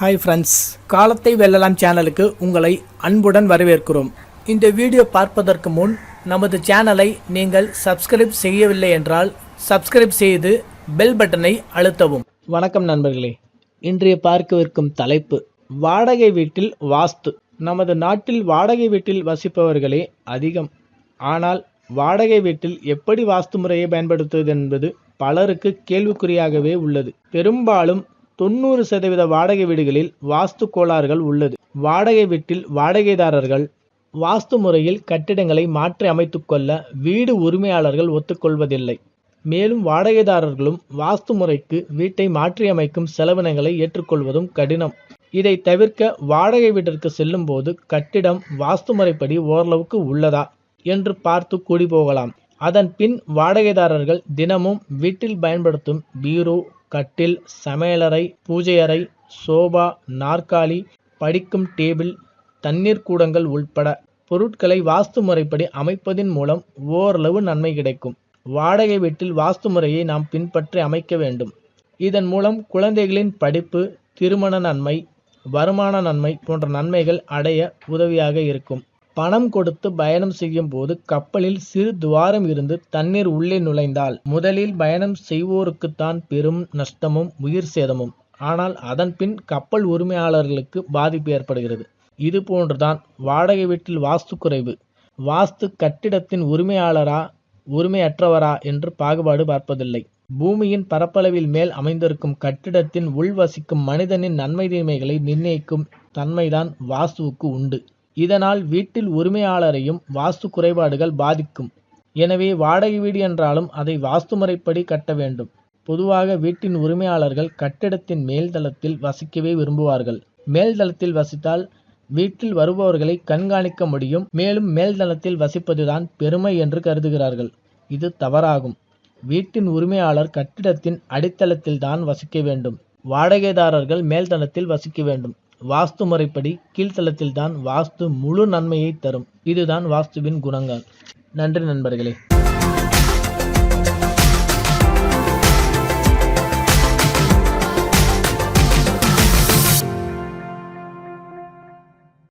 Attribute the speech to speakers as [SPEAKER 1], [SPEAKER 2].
[SPEAKER 1] Hi friends, காலத்தை வெல்லலாம் சேனலுக்கு உங்களை அன்புடன் வரவேற்கிறோம். இந்த வீடியோ பார்ப்பதற்கு முன் நமது சேனலை நீங்கள் சப்ஸ்கிரைப் செய்யவில்லை என்றால் சப்ஸ்கிரைப் செய்து பெல் பட்டனை அழுத்தவும். வணக்கம் நண்பர்களே, இன்றைய பார்க்கவிருக்கும் தலைப்பு வாடகை வீட்டில் வாஸ்து. நமது நாட்டில் வாடகை வீட்டில் வசிப்பவர்களே அதிகம். ஆனால் வாடகை வீட்டில் எப்படி வாஸ்து முறையை பயன்படுத்துவது என்பது பலருக்கு கேள்விக்குறியாகவே உள்ளது. பெரும்பாலும் 90% வாடகை வீடுகளில் வாஸ்து கோளாறுகள் உள்ளது. வாடகை வீட்டில் வாடகைதாரர்கள் வாஸ்து முறையில் கட்டிடங்களை மாற்றி அமைத்துக் கொள்ள வீடு உரிமையாளர்கள் ஒத்துக்கொள்வதில்லை. மேலும் வாடகைதாரர்களும் வாஸ்து முறைக்கு வீட்டை மாற்றியமைக்கும் செலவினங்களை ஏற்றுக்கொள்வதும் கடினம். இதை தவிர்க்க வாடகை வீட்டிற்கு செல்லும் போது கட்டிடம் வாஸ்து முறைப்படி ஓரளவுக்கு உள்ளதா என்று பார்த்து கூடி போகலாம். அதன் பின் வாடகைதாரர்கள் தினமும் வீட்டில் பயன்படுத்தும் பீரோ, கட்டில், சமையலறை, பூஜை அறை, சோபா, நாற்காலி, படிக்கும் டேபிள், தண்ணீர் கூடங்கள் உள்பட பொருட்களை வாஸ்து முறைப்படி அமைப்பதின் மூலம் ஓரளவு நன்மை கிடைக்கும். வாடகை வீட்டில் வாஸ்து முறையை நாம் பின்பற்றி அமைக்க வேண்டும். இதன் மூலம் குழந்தைகளின் படிப்பு, திருமண நன்மை, வருமான நன்மை போன்ற நன்மைகள் அடைய உதவியாக இருக்கும். பணம் கொடுத்து பயணம் செய்யும் போது கப்பலில் சிறு துவாரம் இருந்து தண்ணீர் உள்ளே நுழைந்தால் முதலில் பயணம் செய்வோருக்குத்தான் பெரும் நஷ்டமும் உயிர் சேதமும். ஆனால் அதன் பின் கப்பல் உரிமையாளர்களுக்கு பாதிப்பு ஏற்படுகிறது. இது போன்றுதான் வாடகை வீட்டில் வாஸ்து குறைவு. வாஸ்து கட்டிடத்தின் உரிமையாளரா உரிமையற்றவரா என்று பாகுபாடு பார்ப்பதில்லை. பூமியின் பரப்பளவில் மேல் அமைந்திருக்கும் கட்டிடத்தின் உள்வசிக்கும் மனிதனின் நன்மை தீமைகளை நிர்ணயிக்கும் தன்மைதான் வாஸ்துவுக்கு உண்டு. இதனால் வீட்டில் உரிமையாளரையும் வாஸ்து குறைபாடுகள் பாதிக்கும். எனவே வாடகை வீடு என்றாலும் அதை வாஸ்து முறைப்படி கட்ட வேண்டும். பொதுவாக வீட்டின் உரிமையாளர்கள் கட்டிடத்தின் மேல்தளத்தில் வசிக்கவே விரும்புவார்கள். மேல்தளத்தில் வசித்தால் வீட்டில் வருபவர்களை கண்காணிக்க முடியும். மேலும் மேல்தளத்தில் வசிப்பதுதான் பெருமை என்று கருதுகிறார்கள். இது தவறாகும். வீட்டின் உரிமையாளர் கட்டிடத்தின் அடித்தளத்தில் தான் வசிக்க வேண்டும். வாடகைதாரர்கள் மேல்தளத்தில் வசிக்க வேண்டும். வாஸ்து முறைப்படி கீழ்த்தளத்தில் தான் வாஸ்து முழு நன்மையை தரும். இதுதான் வாஸ்துவின் குணங்கள். நன்றி நண்பர்களே.